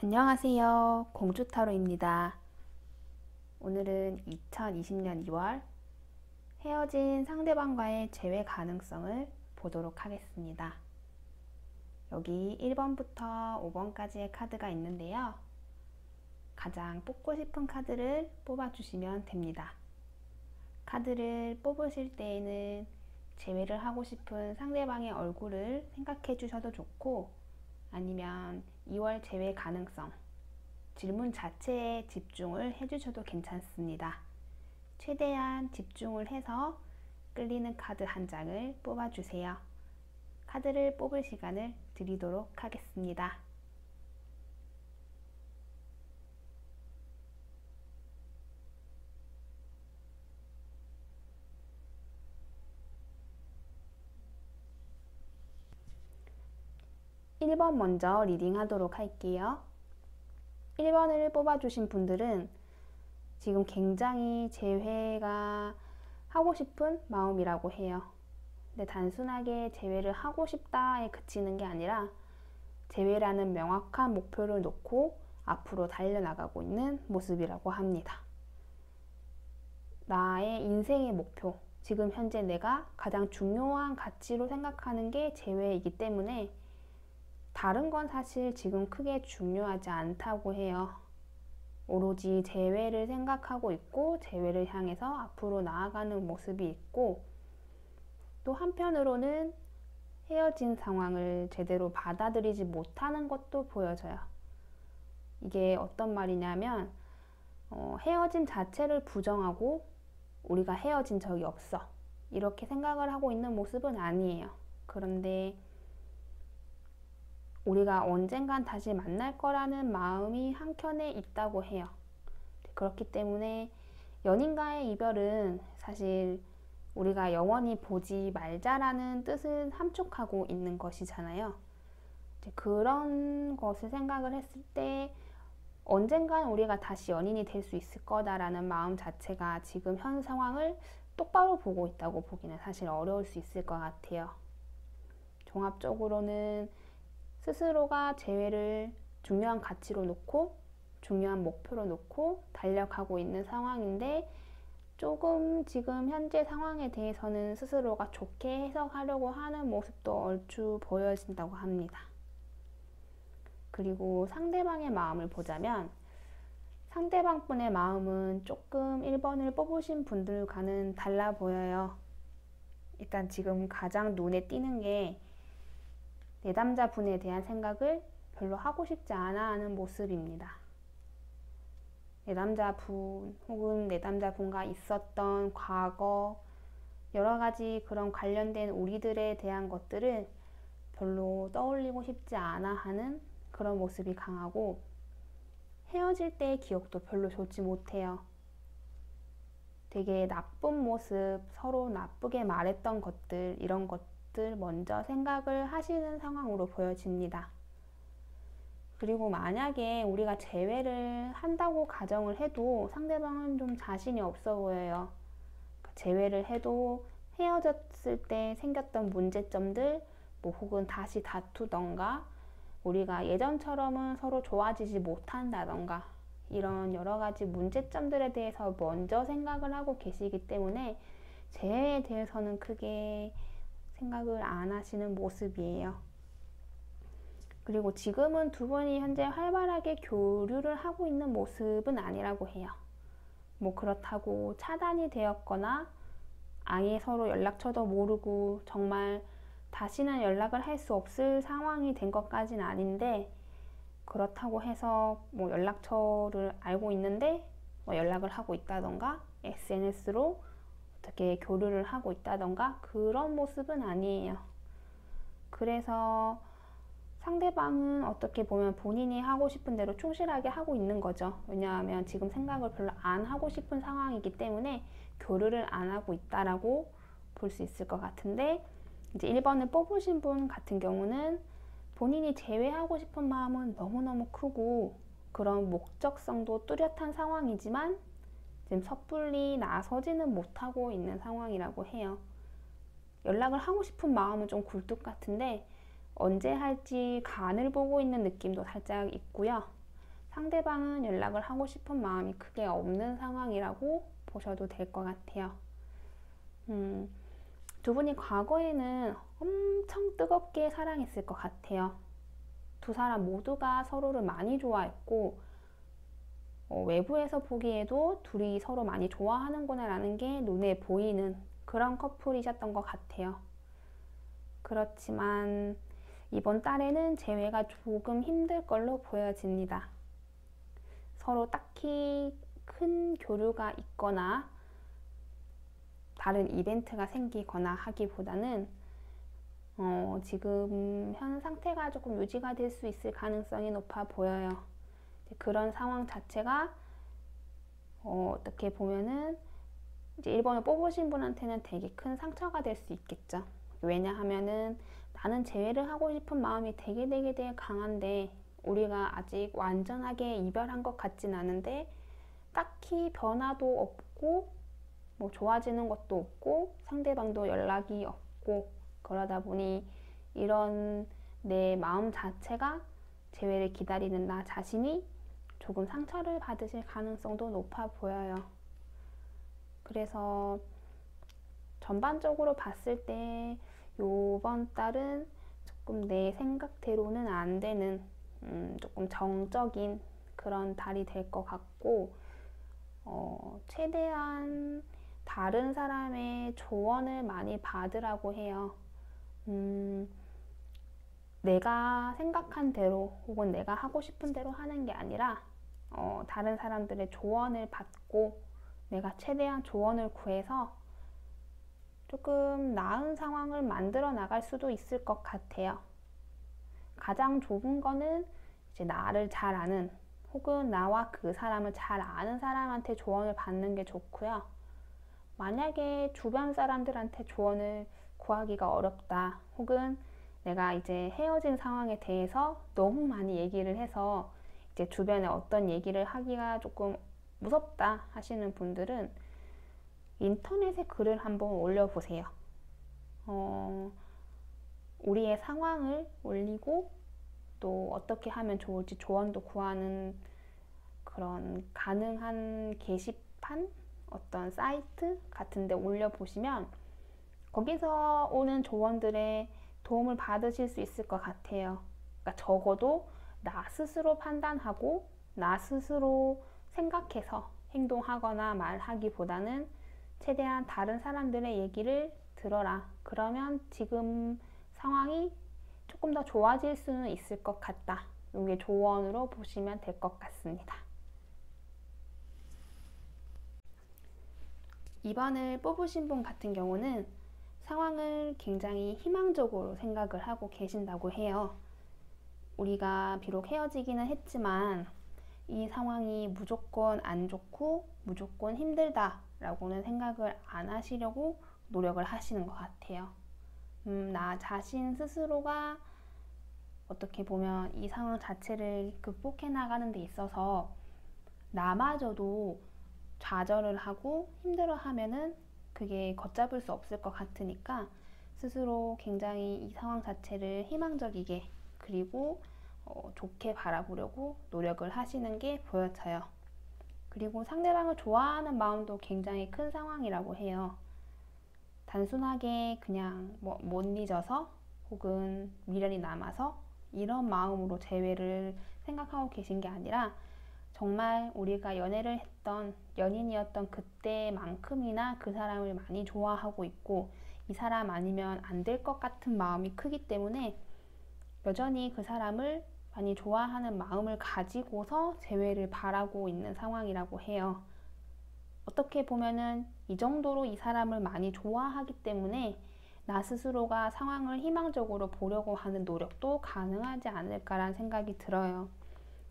안녕하세요. 공주타로입니다. 오늘은 2020년 2월 헤어진 상대방과의 재회 가능성을 보도록 하겠습니다. 여기 1번부터 5번까지의 카드가 있는데요. 가장 뽑고 싶은 카드를 뽑아주시면 됩니다. 카드를 뽑으실 때에는 재회를 하고 싶은 상대방의 얼굴을 생각해 주셔도 좋고, 아니면 2월 재회 가능성, 질문 자체에 집중을 해주셔도 괜찮습니다. 최대한 집중을 해서 끌리는 카드 한 장을 뽑아주세요. 카드를 뽑을 시간을 드리도록 하겠습니다. (1번) 먼저 리딩 하도록 할게요. 1번을 뽑아주신 분들은 지금 굉장히 재회가 하고 싶은 마음이라고 해요. 근데 단순하게 재회를 하고 싶다에 그치는 게 아니라 재회라는 명확한 목표를 놓고 앞으로 달려나가고 있는 모습이라고 합니다. 나의 인생의 목표, 지금 현재 내가 가장 중요한 가치로 생각하는 게 재회이기 때문에 다른 건 사실 지금 크게 중요하지 않다고 해요. 오로지 재회를 생각하고 있고 재회를 향해서 앞으로 나아가는 모습이 있고, 또 한편으로는 헤어진 상황을 제대로 받아들이지 못하는 것도 보여져요. 이게 어떤 말이냐면 헤어짐 자체를 부정하고 우리가 헤어진 적이 없어 이렇게 생각을 하고 있는 모습은 아니에요. 그런데 우리가 언젠간 다시 만날 거라는 마음이 한켠에 있다고 해요. 그렇기 때문에 연인과의 이별은 사실 우리가 영원히 보지 말자라는 뜻을 함축하고 있는 것이잖아요. 그런 것을 생각을 했을 때 언젠간 우리가 다시 연인이 될 수 있을 거다라는 마음 자체가 지금 현 상황을 똑바로 보고 있다고 보기는 사실 어려울 수 있을 것 같아요. 종합적으로는 스스로가 재회를 중요한 가치로 놓고 중요한 목표로 놓고 달려가고 있는 상황인데, 조금 지금 현재 상황에 대해서는 스스로가 좋게 해석하려고 하는 모습도 얼추 보여진다고 합니다. 그리고 상대방의 마음을 보자면 상대방 분의 마음은 조금 1번을 뽑으신 분들과는 달라 보여요. 일단 지금 가장 눈에 띄는 게 내담자분에 대한 생각을 별로 하고 싶지 않아 하는 모습입니다. 내담자분 혹은 내담자분과 있었던 과거, 여러 가지 그런 관련된 우리들에 대한 것들을 별로 떠올리고 싶지 않아 하는 그런 모습이 강하고, 헤어질 때의 기억도 별로 좋지 못해요. 되게 나쁜 모습, 서로 나쁘게 말했던 것들, 이런 것들 먼저 생각을 하시는 상황으로 보여집니다. 그리고 만약에 우리가 재회를 한다고 가정을 해도 상대방은 좀 자신이 없어 보여요. 재회를 해도 헤어졌을 때 생겼던 문제점들, 혹은 다시 다투던가 우리가 예전처럼은 서로 좋아지지 못한다던가 이런 여러 가지 문제점들에 대해서 먼저 생각을 하고 계시기 때문에 재회에 대해서는 크게 생각을 안 하시는 모습이에요. 그리고 지금은 두 분이 현재 활발하게 교류를 하고 있는 모습은 아니라고 해요. 그렇다고 차단이 되었거나 아예 서로 연락처도 모르고 정말 다시는 연락을 할 수 없을 상황이 된 것까지는 아닌데, 그렇다고 해서 연락처를 알고 있는데 연락을 하고 있다던가 SNS로 어떻게 교류를 하고 있다던가 그런 모습은 아니에요. 그래서 상대방은 어떻게 보면 본인이 하고 싶은 대로 충실하게 하고 있는 거죠. 왜냐하면 지금 생각을 별로 안 하고 싶은 상황이기 때문에 교류를 안 하고 있다라고 볼 수 있을 것 같은데, 이제 1번을 뽑으신 분 같은 경우는 본인이 재회하고 싶은 마음은 너무너무 크고 그런 목적성도 뚜렷한 상황이지만 지금 섣불리 나서지는 못하고 있는 상황이라고 해요. 연락을 하고 싶은 마음은 좀 굴뚝 같은데 언제 할지 간을 보고 있는 느낌도 살짝 있고요. 상대방은 연락을 하고 싶은 마음이 크게 없는 상황이라고 보셔도 될 것 같아요. 두 분이 과거에는 엄청 뜨겁게 사랑했을 것 같아요. 두 사람 모두가 서로를 많이 좋아했고, 외부에서 보기에도 둘이 서로 많이 좋아하는구나 라는 게 눈에 보이는 그런 커플이셨던 것 같아요. 그렇지만 이번 달에는 재회가 조금 힘들 걸로 보여집니다. 서로 딱히 큰 교류가 있거나 다른 이벤트가 생기거나 하기보다는 지금 현 상태가 조금 유지가 될 수 있을 가능성이 높아 보여요. 그런 상황 자체가 어떻게 보면은 이제 1번을 뽑으신 분한테는 되게 큰 상처가 될 수 있겠죠. 왜냐하면은 나는 재회를 하고 싶은 마음이 되게 강한데 우리가 아직 완전하게 이별한 것 같진 않은데 딱히 변화도 없고 뭐 좋아지는 것도 없고 상대방도 연락이 없고 그러다 보니 이런 내 마음 자체가 재회를 기다리는 나 자신이 조금 상처를 받으실 가능성도 높아 보여요. 그래서 전반적으로 봤을 때 요번 달은 조금 내 생각대로는 안 되는 조금 정적인 그런 달이 될 것 같고 최대한 다른 사람의 조언을 많이 받으라고 해요. 내가 생각한 대로 혹은 내가 하고 싶은 대로 하는 게 아니라 다른 사람들의 조언을 받고 내가 최대한 조언을 구해서 조금 나은 상황을 만들어 나갈 수도 있을 것 같아요. 가장 좋은 거는 이제 나를 잘 아는 혹은 나와 그 사람을 잘 아는 사람한테 조언을 받는 게 좋고요. 만약에 주변 사람들한테 조언을 구하기가 어렵다 혹은 내가 이제 헤어진 상황에 대해서 너무 많이 얘기를 해서 이제 주변에 어떤 얘기를 하기가 조금 무섭다 하시는 분들은 인터넷에 글을 한번 올려보세요. 우리의 상황을 올리고 또 어떻게 하면 좋을지 조언도 구하는 그런 가능한 게시판, 어떤 사이트 같은 데 올려보시면 거기서 오는 조언들에 도움을 받으실 수 있을 것 같아요. 그러니까 적어도 나 스스로 판단하고 나 스스로 생각해서 행동하거나 말하기보다는 최대한 다른 사람들의 얘기를 들어라. 그러면 지금 상황이 조금 더 좋아질 수는 있을 것 같다. 이게 조언으로 보시면 될 것 같습니다. 2번을 뽑으신 분 같은 경우는 상황을 굉장히 희망적으로 생각을 하고 계신다고 해요. 우리가 비록 헤어지기는 했지만 이 상황이 무조건 안 좋고 무조건 힘들다 라고는 생각을 안 하시려고 노력을 하시는 것 같아요. 나 자신 스스로가 어떻게 보면 이 상황 자체를 극복해 나가는 데 있어서 나마저도 좌절을 하고 힘들어 하면은 그게 걷잡을 수 없을 것 같으니까 스스로 굉장히 이 상황 자체를 희망적이게 그리고 좋게 바라보려고 노력을 하시는 게 보여져요. 그리고 상대방을 좋아하는 마음도 굉장히 큰 상황이라고 해요. 단순하게 그냥 못 잊어서 혹은 미련이 남아서 이런 마음으로 재회를 생각하고 계신 게 아니라 정말 우리가 연애를 했던 연인이었던 그때만큼이나 그 사람을 많이 좋아하고 있고 이 사람 아니면 안 될 것 같은 마음이 크기 때문에 여전히 그 사람을 많이 좋아하는 마음을 가지고서 재회를 바라고 있는 상황이라고 해요. 어떻게 보면은 이 정도로 이 사람을 많이 좋아하기 때문에 나 스스로가 상황을 희망적으로 보려고 하는 노력도 가능하지 않을까라는 생각이 들어요.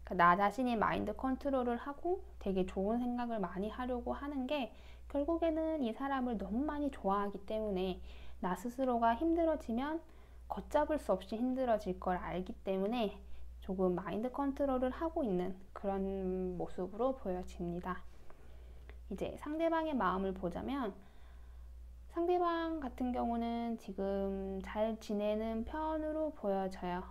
그러니까 나 자신이 마인드 컨트롤을 하고 되게 좋은 생각을 많이 하려고 하는 게 결국에는 이 사람을 너무 많이 좋아하기 때문에 나 스스로가 힘들어지면 걷잡을 수 없이 힘들어질 걸 알기 때문에 조금 마인드 컨트롤을 하고 있는 그런 모습으로 보여집니다. 이제 상대방의 마음을 보자면 상대방 같은 경우는 지금 잘 지내는 편으로 보여져요.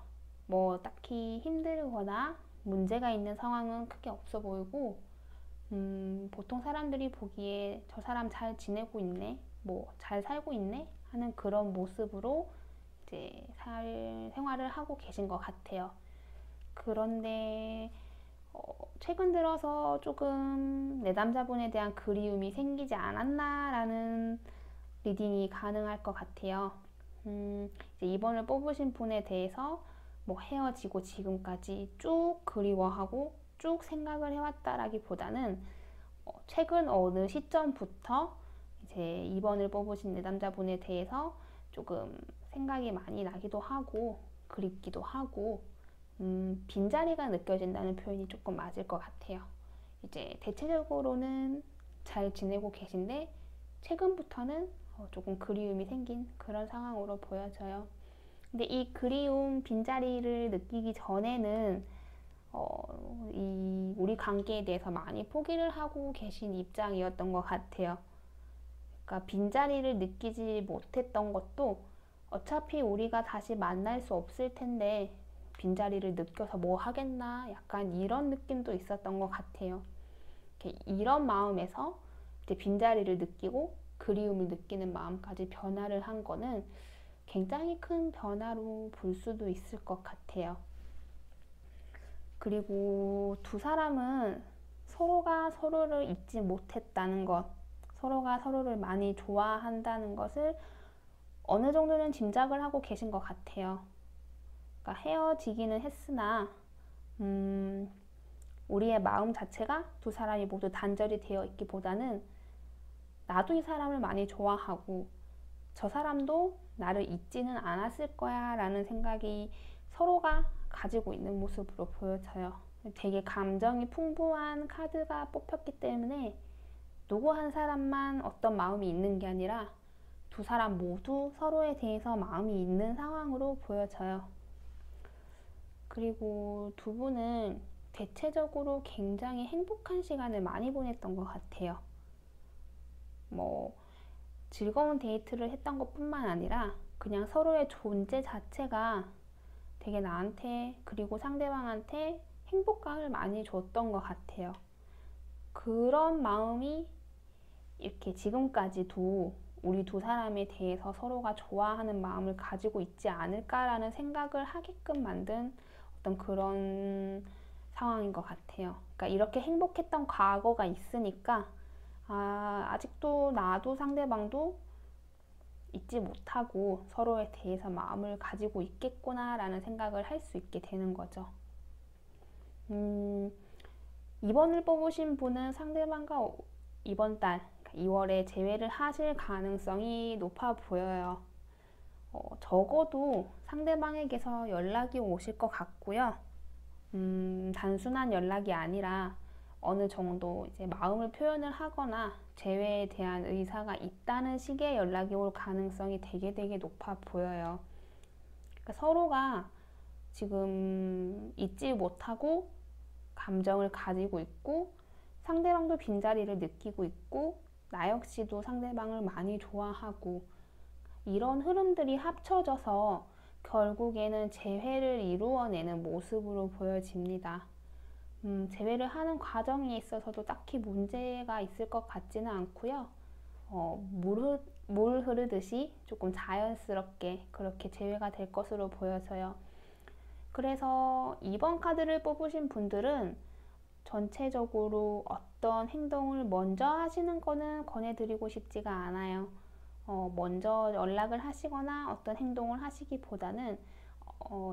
뭐 딱히 힘들거나 문제가 있는 상황은 크게 없어 보이고, 보통 사람들이 보기에 저 사람 잘 지내고 있네, 뭐 잘 살고 있네 하는 그런 모습으로 이제 생활을 하고 계신 것 같아요. 그런데 최근 들어서 조금 내담자분에 대한 그리움이 생기지 않았나라는 리딩이 가능할 것 같아요. 이제 이번을 뽑으신 분에 대해서 뭐 헤어지고 지금까지 쭉 그리워하고 쭉 생각을 해왔다라기보다는 최근 어느 시점부터 이제 2번을 뽑으신 내담자분에 대해서 조금 생각이 많이 나기도 하고 그립기도 하고 빈자리가 느껴진다는 표현이 조금 맞을 것 같아요. 이제 대체적으로는 잘 지내고 계신데 최근부터는 조금 그리움이 생긴 그런 상황으로 보여져요. 근데 이 그리움, 빈자리를 느끼기 전에는 우리 관계에 대해서 많이 포기를 하고 계신 입장이었던 것 같아요. 그러니까 빈자리를 느끼지 못했던 것도 어차피 우리가 다시 만날 수 없을 텐데 빈자리를 느껴서 뭐 하겠나 약간 이런 느낌도 있었던 것 같아요. 이런 마음에서 이제 빈자리를 느끼고 그리움을 느끼는 마음까지 변화를 한 거는 굉장히 큰 변화로 볼 수도 있을 것 같아요. 그리고 두 사람은 서로가 서로를 잊지 못했다는 것, 서로가 서로를 많이 좋아한다는 것을 어느 정도는 짐작을 하고 계신 것 같아요. 그러니까 헤어지기는 했으나 우리의 마음 자체가 두 사람이 모두 단절이 되어 있기보다는 나도 이 사람을 많이 좋아하고 저 사람도 나를 잊지는 않았을 거야 라는 생각이 서로가 가지고 있는 모습으로 보여져요. 되게 감정이 풍부한 카드가 뽑혔기 때문에 누구 한 사람만 어떤 마음이 있는 게 아니라 두 사람 모두 서로에 대해서 마음이 있는 상황으로 보여져요. 그리고 두 분은 대체적으로 굉장히 행복한 시간을 많이 보냈던 것 같아요. 뭐 즐거운 데이트를 했던 것 뿐만 아니라 그냥 서로의 존재 자체가 되게 나한테 그리고 상대방한테 행복감을 많이 줬던 것 같아요. 그런 마음이 이렇게 지금까지도 우리 두 사람에 대해서 서로가 좋아하는 마음을 가지고 있지 않을까라는 생각을 하게끔 만든 어떤 그런 상황인 것 같아요. 그러니까 이렇게 행복했던 과거가 있으니까 아직도 나도 상대방도 잊지 못하고 서로에 대해서 마음을 가지고 있겠구나라는 생각을 할 수 있게 되는 거죠. 2번을 뽑으신 분은 상대방과 이번 달 2월에 재회를 하실 가능성이 높아 보여요. 적어도 상대방에게서 연락이 오실 것 같고요. 단순한 연락이 아니라 어느 정도 이제 마음을 표현을 하거나 재회에 대한 의사가 있다는 식의 연락이 올 가능성이 되게 높아 보여요. 그러니까 서로가 지금 잊지 못하고 감정을 가지고 있고 상대방도 빈자리를 느끼고 있고 나 역시도 상대방을 많이 좋아하고 이런 흐름들이 합쳐져서 결국에는 재회를 이루어내는 모습으로 보여집니다. 재회를 하는 과정에 있어서도 딱히 문제가 있을 것 같지는 않고요. 물 흐르듯이 조금 자연스럽게 그렇게 재회가 될 것으로 보여져요. 그래서 2번 카드를 뽑으신 분들은 전체적으로 어떤 행동을 먼저 하시는 거는 권해드리고 싶지가 않아요. 먼저 연락을 하시거나 어떤 행동을 하시기보다는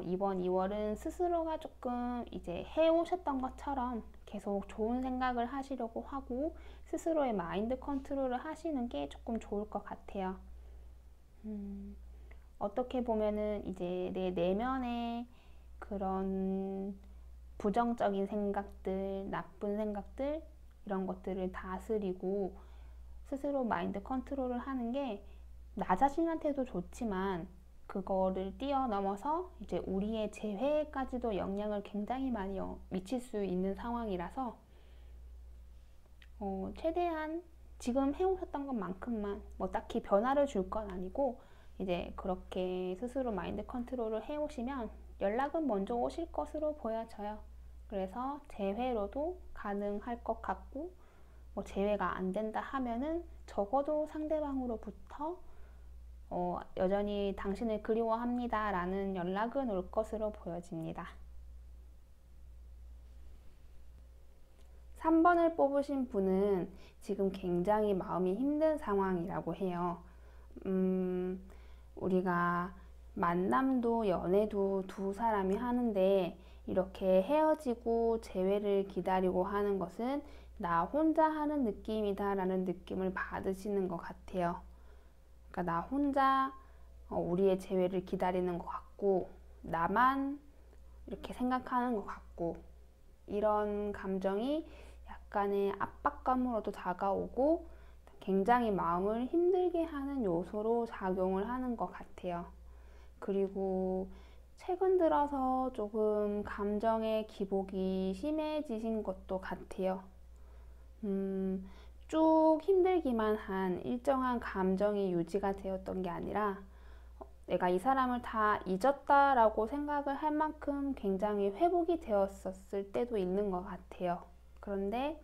이번 2월은 스스로가 조금 이제 해오셨던 것처럼 계속 좋은 생각을 하시려고 하고 스스로의 마인드 컨트롤을 하시는 게 조금 좋을 것 같아요. 어떻게 보면은 이제 내 내면의 그런 부정적인 생각들, 나쁜 생각들 이런 것들을 다스리고 스스로 마인드 컨트롤을 하는 게 나 자신한테도 좋지만 그거를 뛰어넘어서 이제 우리의 재회까지도 영향을 굉장히 많이 미칠 수 있는 상황이라서 최대한 지금 해오셨던 것만큼만 뭐 딱히 변화를 줄 건 아니고 이제 그렇게 스스로 마인드 컨트롤을 해오시면 연락은 먼저 오실 것으로 보여져요. 그래서 재회로도 가능할 것 같고, 뭐 재회가 안 된다 하면은 적어도 상대방으로부터 여전히 당신을 그리워합니다 라는 연락은 올 것으로 보여집니다. 3번을 뽑으신 분은 지금 굉장히 마음이 힘든 상황이라고 해요. 우리가 만남도 연애도 두 사람이 하는데 이렇게 헤어지고 재회를 기다리고 하는 것은 나 혼자 하는 느낌이다 라는 느낌을 받으시는 것 같아요. 그러니까 나 혼자 우리의 재회를 기다리는 것 같고, 나만 이렇게 생각하는 것 같고, 이런 감정이 약간의 압박감으로도 다가오고 굉장히 마음을 힘들게 하는 요소로 작용을 하는 것 같아요. 그리고 최근 들어서 조금 감정의 기복이 심해지신 것도 같아요. 쭉 힘들기만 한 일정한 감정이 유지가 되었던 게 아니라 내가 이 사람을 다 잊었다라고 생각을 할 만큼 굉장히 회복이 되었었을 때도 있는 것 같아요. 그런데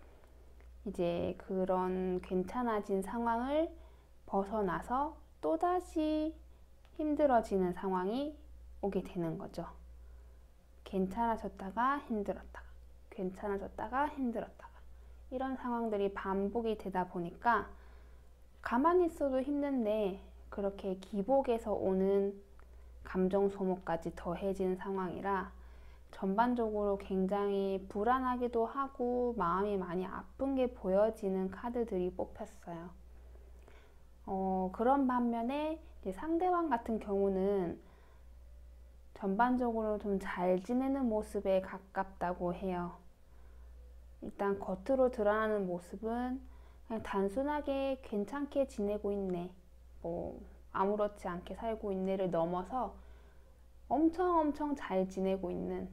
이제 그런 괜찮아진 상황을 벗어나서 또다시 힘들어지는 상황이 오게 되는 거죠. 괜찮아졌다가 힘들었다가, 괜찮아졌다가 힘들었다가, 이런 상황들이 반복이 되다 보니까 가만히 있어도 힘든데 그렇게 기복에서 오는 감정 소모까지 더해진 상황이라 전반적으로 굉장히 불안하기도 하고 마음이 많이 아픈 게 보여지는 카드들이 뽑혔어요. 그런 반면에 이제 상대방 같은 경우는 전반적으로 좀 잘 지내는 모습에 가깝다고 해요. 일단 겉으로 드러나는 모습은 그냥 단순하게 괜찮게 지내고 있네, 뭐 아무렇지 않게 살고 있네를 넘어서 엄청 잘 지내고 있는,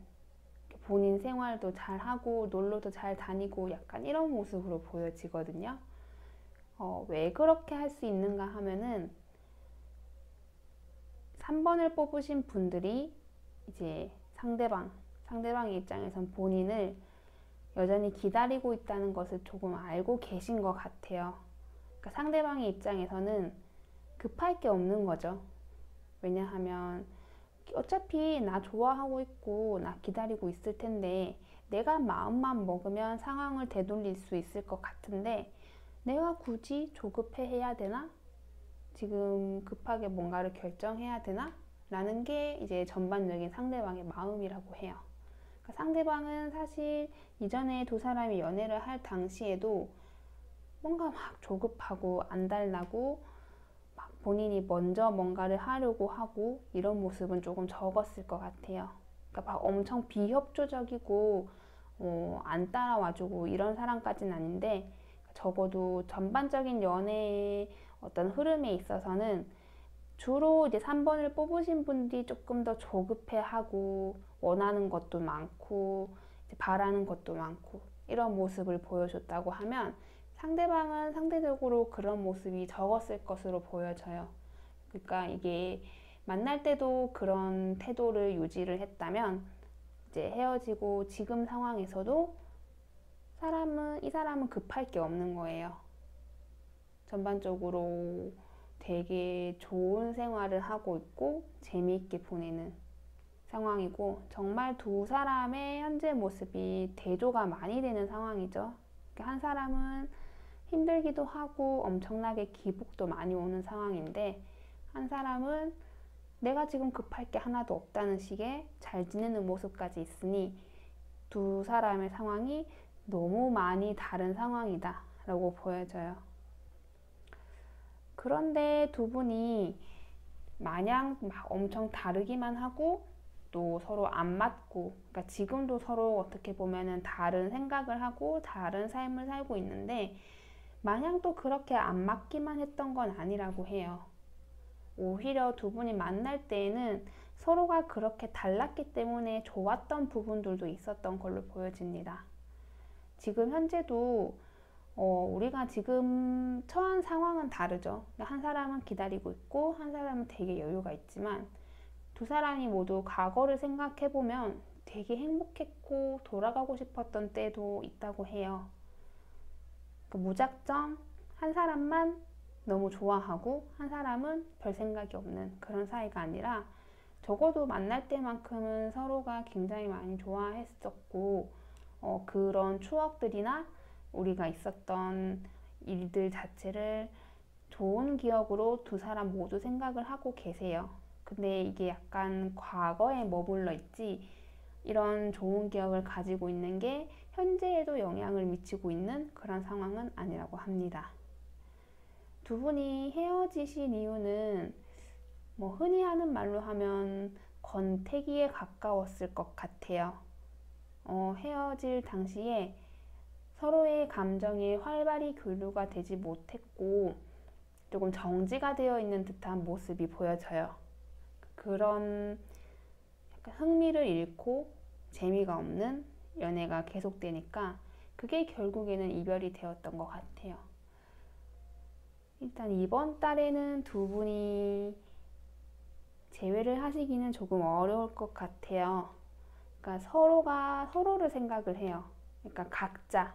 본인 생활도 잘 하고 놀러도 잘 다니고 약간 이런 모습으로 보여지거든요. 왜 그렇게 할 수 있는가 하면은 3번을 뽑으신 분들이 이제 상대방의 입장에선 본인을 여전히 기다리고 있다는 것을 조금 알고 계신 것 같아요. 그러니까 상대방의 입장에서는 급할 게 없는 거죠. 왜냐하면 어차피 나 좋아하고 있고 나 기다리고 있을 텐데 내가 마음만 먹으면 상황을 되돌릴 수 있을 것 같은데 내가 굳이 조급해 해야 되나? 지금 급하게 뭔가를 결정해야 되나? 라는 게 이제 전반적인 상대방의 마음이라고 해요. 그러니까 상대방은 사실 이전에 두 사람이 연애를 할 당시에도 뭔가 막 조급하고 안달나고 막 본인이 먼저 뭔가를 하려고 하고 이런 모습은 조금 적었을 것 같아요. 그러니까 막 엄청 비협조적이고 안 따라와주고 이런 사람까지는 아닌데 적어도 전반적인 연애의 어떤 흐름에 있어서는 주로 이제 3번을 뽑으신 분들이 조금 더 조급해하고 원하는 것도 많고 바라는 것도 많고 이런 모습을 보여줬다고 하면 상대방은 상대적으로 그런 모습이 적었을 것으로 보여져요. 그러니까 이게 만날 때도 그런 태도를 유지를 했다면 이제 헤어지고 지금 상황에서도 이 사람은 급할 게 없는 거예요. 전반적으로 되게 좋은 생활을 하고 있고 재미있게 보내는 상황이고 정말 두 사람의 현재 모습이 대조가 많이 되는 상황이죠. 한 사람은 힘들기도 하고 엄청나게 기복도 많이 오는 상황인데 한 사람은 내가 지금 급할 게 하나도 없다는 식의 잘 지내는 모습까지 있으니 두 사람의 상황이 너무 많이 다른 상황이다 라고 보여져요. 그런데 두 분이 마냥 막 엄청 다르기만 하고 또 서로 안 맞고, 그러니까 지금도 서로 어떻게 보면은 다른 생각을 하고 다른 삶을 살고 있는데 마냥 또 그렇게 안 맞기만 했던 건 아니라고 해요. 오히려 두 분이 만날 때에는 서로가 그렇게 달랐기 때문에 좋았던 부분들도 있었던 걸로 보여집니다. 지금 현재도 우리가 지금 처한 상황은 다르죠. 한 사람은 기다리고 있고 한 사람은 되게 여유가 있지만 두 사람이 모두 과거를 생각해보면 되게 행복했고 돌아가고 싶었던 때도 있다고 해요. 무작정 한 사람만 너무 좋아하고 한 사람은 별 생각이 없는 그런 사이가 아니라 적어도 만날 때만큼은 서로가 굉장히 많이 좋아했었고 그런 추억들이나 우리가 있었던 일들 자체를 좋은 기억으로 두 사람 모두 생각을 하고 계세요. 근데 이게 약간 과거에 머물러 있지 이런 좋은 기억을 가지고 있는 게 현재에도 영향을 미치고 있는 그런 상황은 아니라고 합니다. 두 분이 헤어지신 이유는 흔히 하는 말로 하면 권태기에 가까웠을 것 같아요. 헤어질 당시에 서로의 감정이 활발히 교류가 되지 못했고 조금 정지가 되어 있는 듯한 모습이 보여져요. 그런 약간 흥미를 잃고 재미가 없는 연애가 계속되니까 그게 결국에는 이별이 되었던 것 같아요. 일단 이번 달에는 두 분이 재회를 하시기는 조금 어려울 것 같아요. 그러니까 서로가 서로를 생각을 해요. 그러니까 각자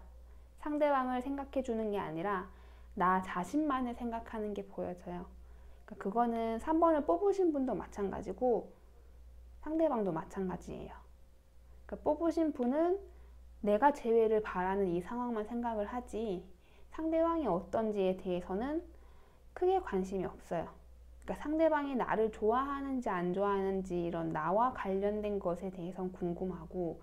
상대방을 생각해 주는 게 아니라 나 자신만을 생각하는 게 보여져요. 그러니까 그거는 3번을 뽑으신 분도 마찬가지고 상대방도 마찬가지예요. 그러니까 뽑으신 분은 내가 재회를 바라는 이 상황만 생각을 하지 상대방이 어떤지에 대해서는 크게 관심이 없어요. 그러니까 상대방이 나를 좋아하는지 안 좋아하는지 이런 나와 관련된 것에 대해서는 궁금하고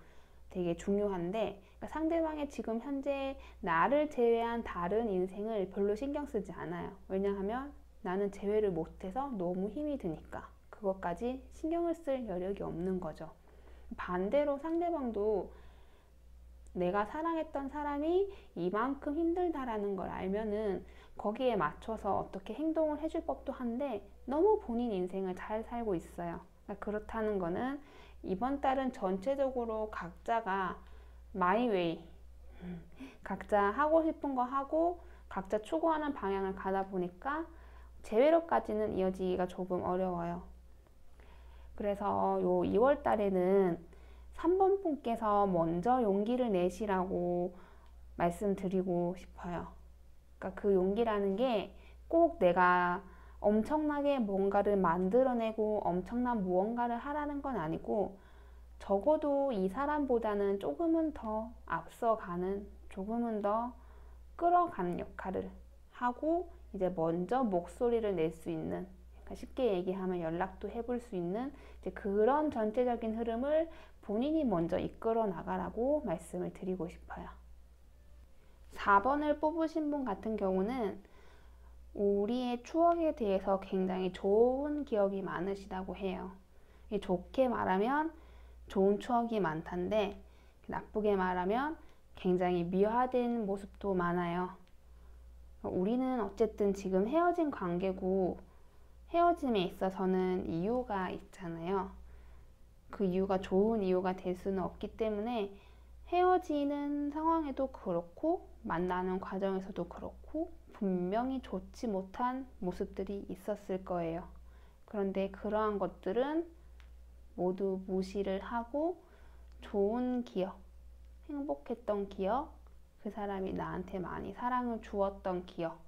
되게 중요한데 그러니까 상대방의 지금 현재 나를 제외한 다른 인생을 별로 신경 쓰지 않아요. 왜냐하면 나는 제외를 못해서 너무 힘이 드니까 그것까지 신경을 쓸 여력이 없는 거죠. 반대로 상대방도 내가 사랑했던 사람이 이만큼 힘들다라는 걸 알면은 거기에 맞춰서 어떻게 행동을 해줄 법도 한데 너무 본인 인생을 잘 살고 있어요. 그렇다는 거는 이번 달은 전체적으로 각자가 마이웨이 각자 하고 싶은 거 하고 각자 추구하는 방향을 가다 보니까 재회로까지는 이어지기가 조금 어려워요. 그래서 요 2월 달에는 3번 분께서 먼저 용기를 내시라고 말씀드리고 싶어요. 그러니까 그 용기라는 게 꼭 내가 엄청나게 뭔가를 만들어내고 엄청난 무언가를 하라는 건 아니고 적어도 이 사람보다는 조금은 더 앞서가는 조금은 더 끌어가는 역할을 하고 이제 먼저 목소리를 낼 수 있는 그러니까 쉽게 얘기하면 연락도 해볼 수 있는 이제 그런 전체적인 흐름을 본인이 먼저 이끌어 나가라고 말씀을 드리고 싶어요. 4번을 뽑으신 분 같은 경우는 우리의 추억에 대해서 굉장히 좋은 기억이 많으시다고 해요. 좋게 말하면 좋은 추억이 많단데 나쁘게 말하면 굉장히 미화된 모습도 많아요. 우리는 어쨌든 지금 헤어진 관계고 헤어짐에 있어서는 이유가 있잖아요. 그 이유가 좋은 이유가 될 수는 없기 때문에 헤어지는 상황에도 그렇고 만나는 과정에서도 그렇고 분명히 좋지 못한 모습들이 있었을 거예요. 그런데 그러한 것들은 모두 무시를 하고 좋은 기억, 행복했던 기억, 그 사람이 나한테 많이 사랑을 주었던 기억,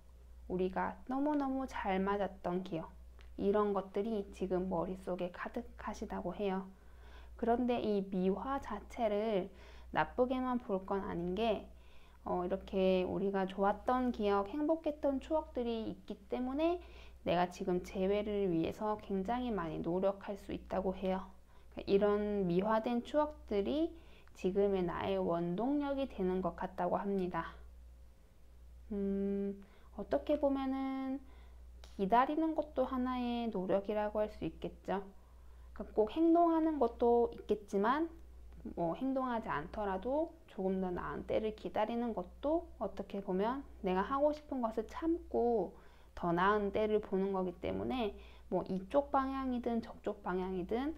우리가 너무너무 잘 맞았던 기억, 이런 것들이 지금 머릿속에 가득하시다고 해요. 그런데 이 미화 자체를 나쁘게만 볼 건 아닌 게 이렇게 우리가 좋았던 기억, 행복했던 추억들이 있기 때문에 내가 지금 재회를 위해서 굉장히 많이 노력할 수 있다고 해요. 이런 미화된 추억들이 지금의 나의 원동력이 되는 것 같다고 합니다. 어떻게 보면은 기다리는 것도 하나의 노력이라고 할 수 있겠죠. 꼭 행동하는 것도 있겠지만 행동하지 않더라도 조금 더 나은 때를 기다리는 것도 어떻게 보면 내가 하고 싶은 것을 참고 더 나은 때를 보는 거기 때문에 이쪽 방향이든 저쪽 방향이든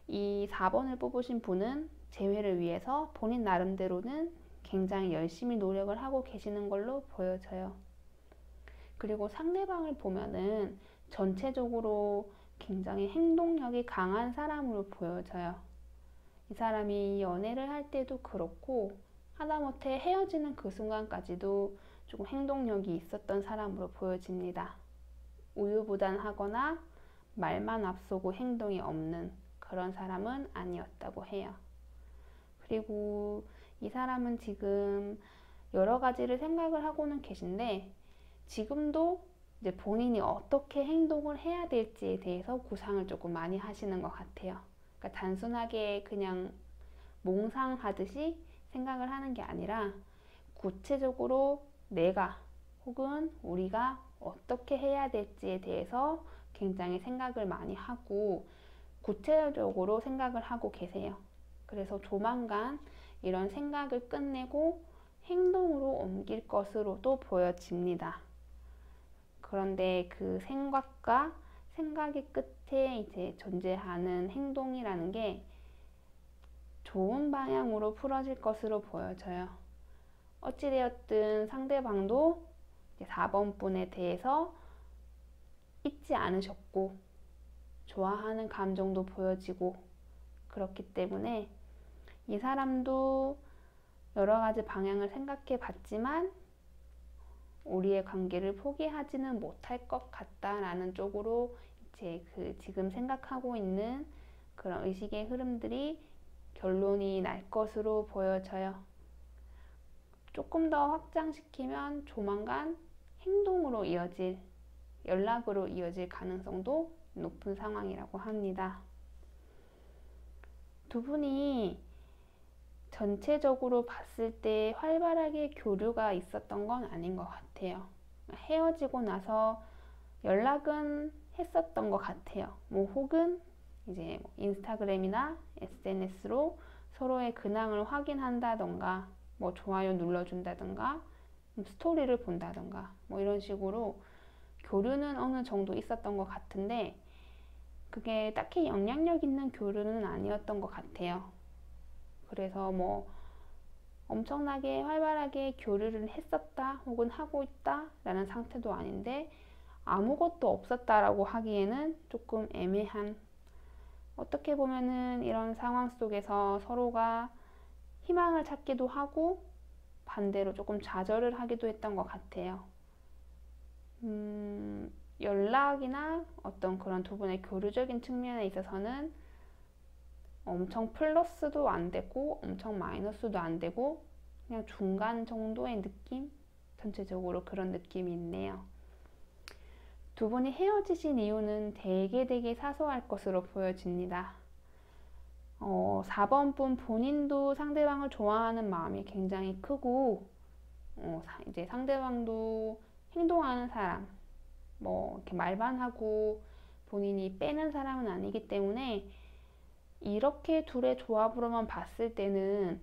이 4번을 뽑으신 분은 재회를 위해서 본인 나름대로는 굉장히 열심히 노력을 하고 계시는 걸로 보여져요. 그리고 상대방을 보면은 전체적으로 굉장히 행동력이 강한 사람으로 보여져요. 이 사람이 연애를 할 때도 그렇고 하다못해 헤어지는 그 순간까지도 조금 행동력이 있었던 사람으로 보여집니다. 우유부단하거나 말만 앞서고 행동이 없는 그런 사람은 아니었다고 해요. 그리고 이 사람은 지금 여러 가지를 생각을 하고는 계신데 지금도 이제 본인이 어떻게 행동을 해야 될지에 대해서 구상을 조금 많이 하시는 것 같아요. 그러니까 단순하게 그냥 몽상하듯이 생각을 하는 게 아니라 구체적으로 내가 혹은 우리가 어떻게 해야 될지에 대해서 굉장히 생각을 많이 하고 구체적으로 생각을 하고 계세요. 그래서 조만간 이런 생각을 끝내고 행동으로 옮길 것으로도 보여집니다. 그런데 그 생각과 생각의 끝에 이제 존재하는 행동이라는 게 좋은 방향으로 풀어질 것으로 보여져요. 어찌되었든 상대방도 4번 분에 대해서 잊지 않으셨고 좋아하는 감정도 보여지고 그렇기 때문에 이 사람도 여러 가지 방향을 생각해 봤지만 우리의 관계를 포기하지는 못할 것 같다라는 쪽으로 이제 지금 생각하고 있는 그런 의식의 흐름들이 결론이 날 것으로 보여져요. 조금 더 확장시키면 조만간 행동으로 이어질, 연락으로 이어질 가능성도 높은 상황이라고 합니다. 두 분이 전체적으로 봤을 때 활발하게 교류가 있었던 건 아닌 것 같아요. 헤어지고 나서 연락은 했었던 것 같아요. 뭐 혹은 이제 인스타그램이나 SNS로 서로의 근황을 확인한다던가 뭐 좋아요 눌러준다던가 스토리를 본다던가 뭐 이런 식으로 교류는 어느 정도 있었던 것 같은데 그게 딱히 영향력 있는 교류는 아니었던 것 같아요. 그래서 뭐 엄청나게 활발하게 교류를 했었다 혹은 하고 있다 라는 상태도 아닌데 아무것도 없었다라고 하기에는 조금 애매한, 어떻게 보면은 이런 상황 속에서 서로가 희망을 찾기도 하고 반대로 조금 좌절을 하기도 했던 것 같아요. 연락이나 어떤 그런 두 분의 교류적인 측면에 있어서는 엄청 플러스도 안 되고 엄청 마이너스도 안 되고 그냥 중간 정도의 느낌? 전체적으로 그런 느낌이 있네요. 두 분이 헤어지신 이유는 되게 사소할 것으로 보여집니다. 4번 분 본인도 상대방을 좋아하는 마음이 굉장히 크고 이제 상대방도 행동하는 사람, 뭐 이렇게 말만 하고 본인이 빼는 사람은 아니기 때문에 이렇게 둘의 조합으로만 봤을 때는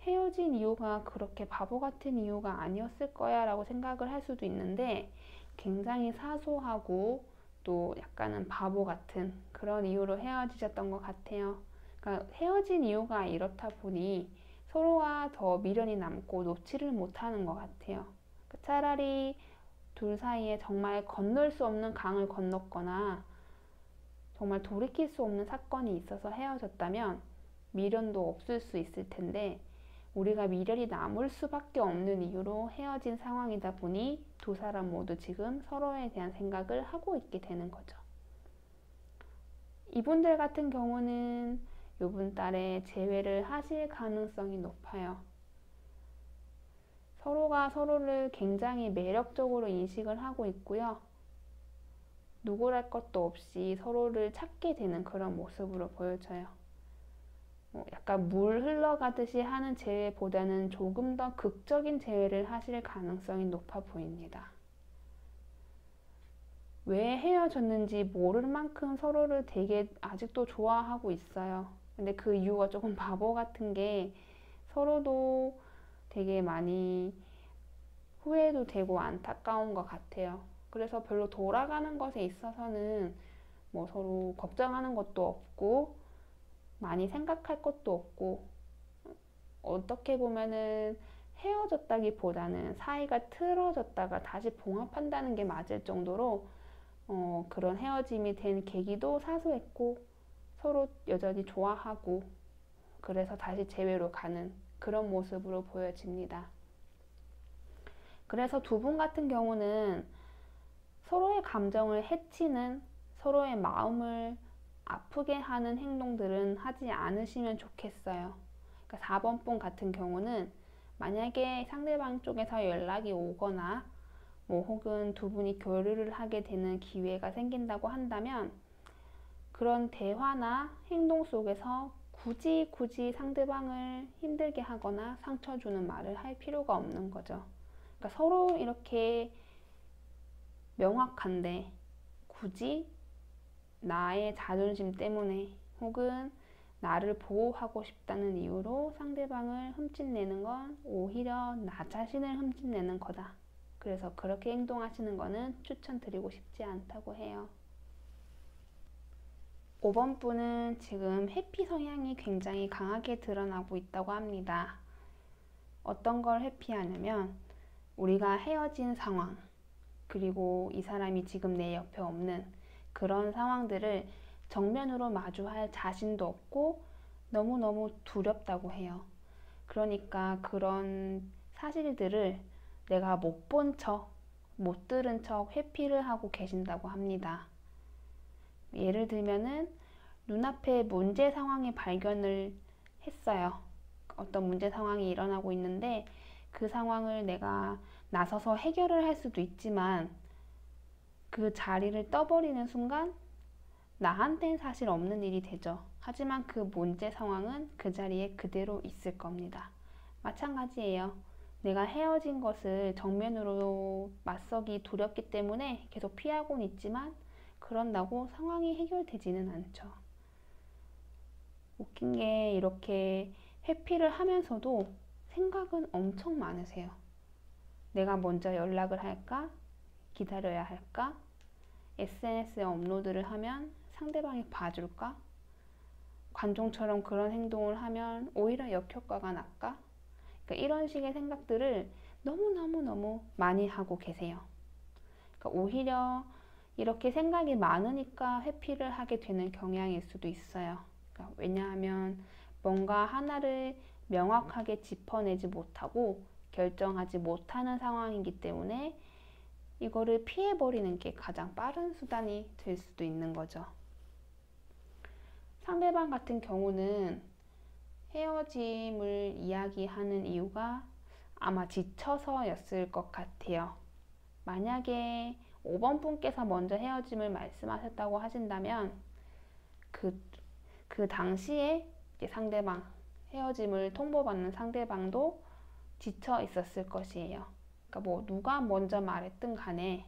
헤어진 이유가 그렇게 바보 같은 이유가 아니었을 거야 라고 생각을 할 수도 있는데 굉장히 사소하고 또 약간은 바보 같은 그런 이유로 헤어지셨던 것 같아요. 그러니까 헤어진 이유가 이렇다 보니 서로가 더 미련이 남고 놓지를 못하는 것 같아요. 그러니까 차라리 둘 사이에 정말 건널 수 없는 강을 건넜거나 정말 돌이킬 수 없는 사건이 있어서 헤어졌다면 미련도 없을 수 있을 텐데 우리가 미련이 남을 수밖에 없는 이유로 헤어진 상황이다 보니 두 사람 모두 지금 서로에 대한 생각을 하고 있게 되는 거죠. 이분들 같은 경우는 이번 달에 재회를 하실 가능성이 높아요. 서로가 서로를 굉장히 매력적으로 인식을 하고 있고요. 누구랄 것도 없이 서로를 찾게 되는 그런 모습으로 보여져요. 약간 물 흘러가듯이 하는 재회보다는 조금 더 극적인 재회를 하실 가능성이 높아 보입니다. 왜 헤어졌는지 모를 만큼 서로를 되게 아직도 좋아하고 있어요. 근데 그 이유가 조금 바보 같은 게 서로도 되게 많이 후회도 되고 안타까운 것 같아요. 그래서 별로 돌아가는 것에 있어서는 뭐 서로 걱정하는 것도 없고 많이 생각할 것도 없고 어떻게 보면은 헤어졌다기보다는 사이가 틀어졌다가 다시 봉합한다는 게 맞을 정도로 그런 헤어짐이 된 계기도 사소했고 서로 여전히 좋아하고 그래서 다시 재회로 가는 그런 모습으로 보여집니다. 그래서 두 분 같은 경우는 서로의 감정을 해치는, 서로의 마음을 아프게 하는 행동들은 하지 않으시면 좋겠어요. 그러니까 4번 분 같은 경우는 만약에 상대방 쪽에서 연락이 오거나 혹은 두 분이 교류를 하게 되는 기회가 생긴다고 한다면 그런 대화나 행동 속에서 굳이 상대방을 힘들게 하거나 상처 주는 말을 할 필요가 없는 거죠. 그러니까 서로 이렇게 명확한데 굳이 나의 자존심 때문에 혹은 나를 보호하고 싶다는 이유로 상대방을 흠집내는 건 오히려 나 자신을 흠집내는 거다. 그래서 그렇게 행동하시는 거는 추천드리고 싶지 않다고 해요. 5번 분은 지금 회피 성향이 굉장히 강하게 드러나고 있다고 합니다. 어떤 걸 회피하냐면 우리가 헤어진 상황, 그리고 이 사람이 지금 내 옆에 없는 그런 상황들을 정면으로 마주할 자신도 없고 너무너무 두렵다고 해요. 그러니까 그런 사실들을 내가 못 본 척, 못 들은 척 회피를 하고 계신다고 합니다. 예를 들면은 눈앞에 문제 상황의 발견을 했어요. 어떤 문제 상황이 일어나고 있는데 그 상황을 내가 나서서 해결을 할 수도 있지만 그 자리를 떠버리는 순간 나한테는 사실 없는 일이 되죠. 하지만 그 문제 상황은 그 자리에 그대로 있을 겁니다. 마찬가지예요. 내가 헤어진 것을 정면으로 맞서기 두렵기 때문에 계속 피하고는 있지만 그런다고 상황이 해결되지는 않죠. 웃긴 게 이렇게 회피를 하면서도 생각은 엄청 많으세요. 내가 먼저 연락을 할까? 기다려야 할까? SNS에 업로드를 하면 상대방이 봐줄까? 관종처럼 그런 행동을 하면 오히려 역효과가 날까? 그러니까 이런 식의 생각들을 너무 많이 하고 계세요. 그러니까 오히려 이렇게 생각이 많으니까 회피를 하게 되는 경향일 수도 있어요. 그러니까 왜냐하면 뭔가 하나를 명확하게 짚어내지 못하고 결정하지 못하는 상황이기 때문에 이거를 피해버리는 게 가장 빠른 수단이 될 수도 있는 거죠. 상대방 같은 경우는 헤어짐을 이야기하는 이유가 아마 지쳐서였을 것 같아요. 만약에 5번 분께서 먼저 헤어짐을 말씀하셨다고 하신다면 그 당시에 이제 상대방, 헤어짐을 통보받는 상대방도 지쳐 있었을 것이에요. 그러니까 뭐 누가 먼저 말했든 간에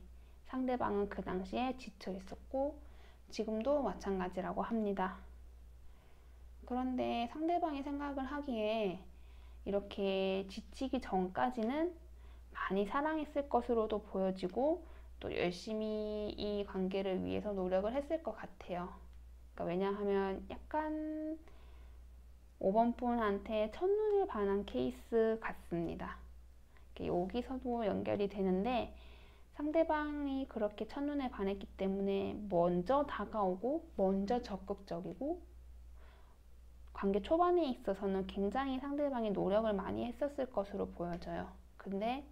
상대방은 그 당시에 지쳐 있었고 지금도 마찬가지라고 합니다. 그런데 상대방이 생각을 하기에 이렇게 지치기 전까지는 많이 사랑했을 것으로도 보여지고 또 열심히 이 관계를 위해서 노력을 했을 것 같아요. 그러니까 왜냐하면 약간 5번 분한테 첫눈에 반한 케이스 같습니다. 여기서도 연결이 되는데 상대방이 그렇게 첫눈에 반했기 때문에 먼저 다가오고 먼저 적극적이고 관계 초반에 있어서는 굉장히 상대방이 노력을 많이 했었을 것으로 보여져요. 근데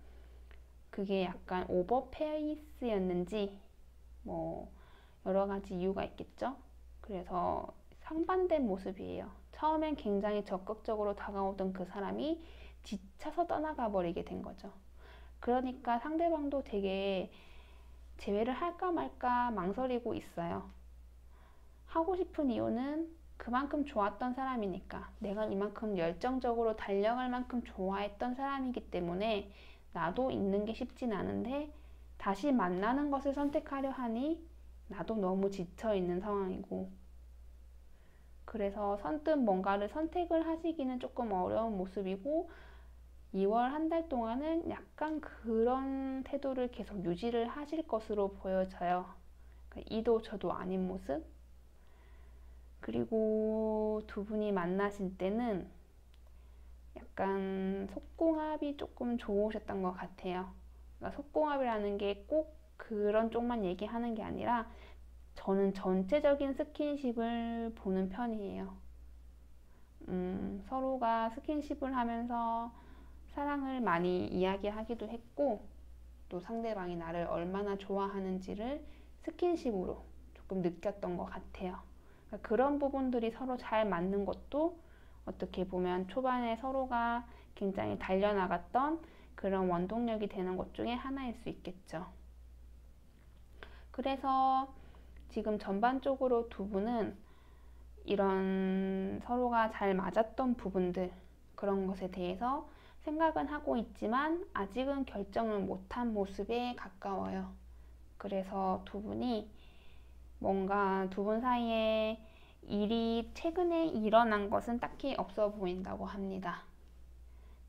그게 약간 오버페이스였는지 뭐 여러 가지 이유가 있겠죠. 그래서 상반된 모습이에요. 처음엔 굉장히 적극적으로 다가오던 그 사람이 지쳐서 떠나가 버리게 된 거죠. 그러니까 상대방도 되게 재회를 할까 말까 망설이고 있어요. 하고 싶은 이유는 그만큼 좋았던 사람이니까, 내가 이만큼 열정적으로 달려갈 만큼 좋아했던 사람이기 때문에 나도 있는 게 쉽진 않은데 다시 만나는 것을 선택하려 하니 나도 너무 지쳐 있는 상황이고, 그래서 선뜻 뭔가를 선택을 하시기는 조금 어려운 모습이고 2월 한 달 동안은 약간 그런 태도를 계속 유지를 하실 것으로 보여져요. 그러니까 이도 저도 아닌 모습. 그리고 두 분이 만나실 때는 약간 속궁합이 조금 좋으셨던 것 같아요. 그러니까 속궁합이라는 게 꼭 그런 쪽만 얘기하는 게 아니라 저는 전체적인 스킨십을 보는 편이에요. 서로가 스킨십을 하면서 사랑을 많이 이야기하기도 했고, 또 상대방이 나를 얼마나 좋아하는지를 스킨십으로 조금 느꼈던 것 같아요. 그러니까 그런 부분들이 서로 잘 맞는 것도 어떻게 보면 초반에 서로가 굉장히 달려나갔던 그런 원동력이 되는 것 중에 하나일 수 있겠죠. 그래서 지금 전반적으로 두 분은 이런 서로가 잘 맞았던 부분들, 그런 것에 대해서 생각은 하고 있지만 아직은 결정을 못한 모습에 가까워요. 그래서 두 분이 뭔가 두 분 사이에 일이 최근에 일어난 것은 딱히 없어 보인다고 합니다.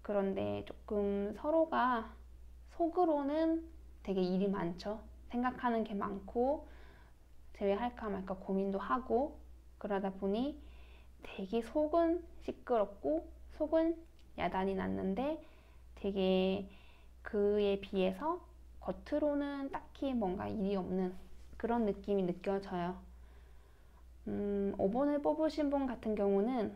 그런데 조금 서로가 속으로는 되게 일이 많죠. 생각하는 게 많고 제외할까 말까 고민도 하고, 그러다 보니 되게 속은 시끄럽고 속은 야단이 났는데 되게 그에 비해서 겉으로는 딱히 뭔가 일이 없는 그런 느낌이 느껴져요. 5번을 뽑으신 분 같은 경우는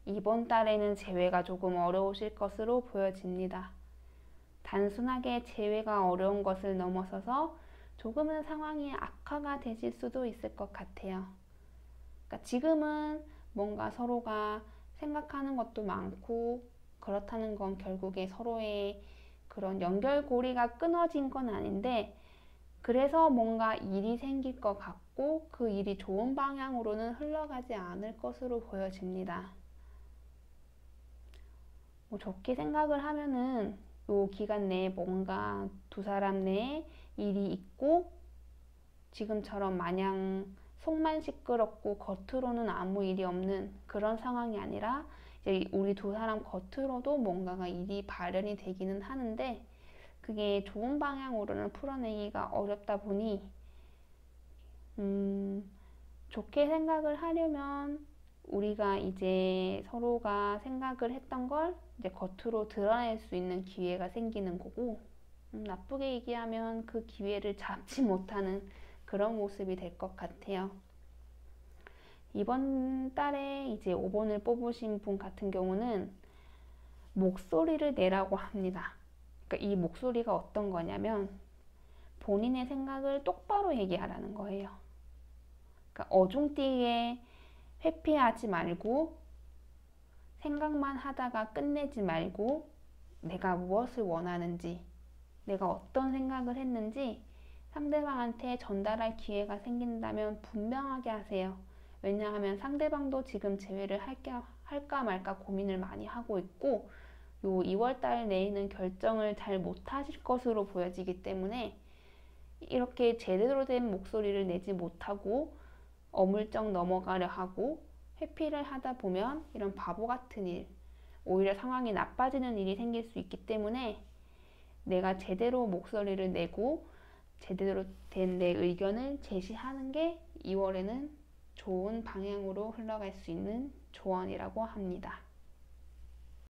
이번 달에는 재회가 조금 어려우실 것으로 보여집니다. 단순하게 재회가 어려운 것을 넘어서서 조금은 상황이 악화가 되실 수도 있을 것 같아요. 그러니까 지금은 뭔가 서로가 생각하는 것도 많고 그렇다는 건 결국에 서로의 그런 연결고리가 끊어진 건 아닌데, 그래서 뭔가 일이 생길 것 같고 그 일이 좋은 방향으로는 흘러가지 않을 것으로 보여집니다. 좋게 생각을 하면은 이 기간 내에 뭔가 두 사람 내에 일이 있고 지금처럼 마냥 속만 시끄럽고 겉으로는 아무 일이 없는 그런 상황이 아니라 이제 우리 두 사람 겉으로도 뭔가가 일이 발현이 되기는 하는데 그게 좋은 방향으로는 풀어내기가 어렵다 보니 좋게 생각을 하려면 우리가 이제 서로가 생각을 했던 걸 이제 겉으로 드러낼 수 있는 기회가 생기는 거고, 나쁘게 얘기하면 그 기회를 잡지 못하는 그런 모습이 될 것 같아요. 이번 달에 이제 5번을 뽑으신 분 같은 경우는 목소리를 내라고 합니다. 그러니까 이 목소리가 어떤 거냐면 본인의 생각을 똑바로 얘기하라는 거예요. 그러니까 어중뛰게 회피하지 말고 생각만 하다가 끝내지 말고 내가 무엇을 원하는지, 내가 어떤 생각을 했는지 상대방한테 전달할 기회가 생긴다면 분명하게 하세요. 왜냐하면 상대방도 지금 재회를 할까 말까 고민을 많이 하고 있고 요 2월달 내에는 결정을 잘 못하실 것으로 보여지기 때문에 이렇게 제대로 된 목소리를 내지 못하고 어물쩍 넘어가려 하고 회피를 하다 보면 이런 바보 같은 일, 오히려 상황이 나빠지는 일이 생길 수 있기 때문에 내가 제대로 목소리를 내고 제대로 된 내 의견을 제시하는 게 2월에는 좋은 방향으로 흘러갈 수 있는 조언이라고 합니다.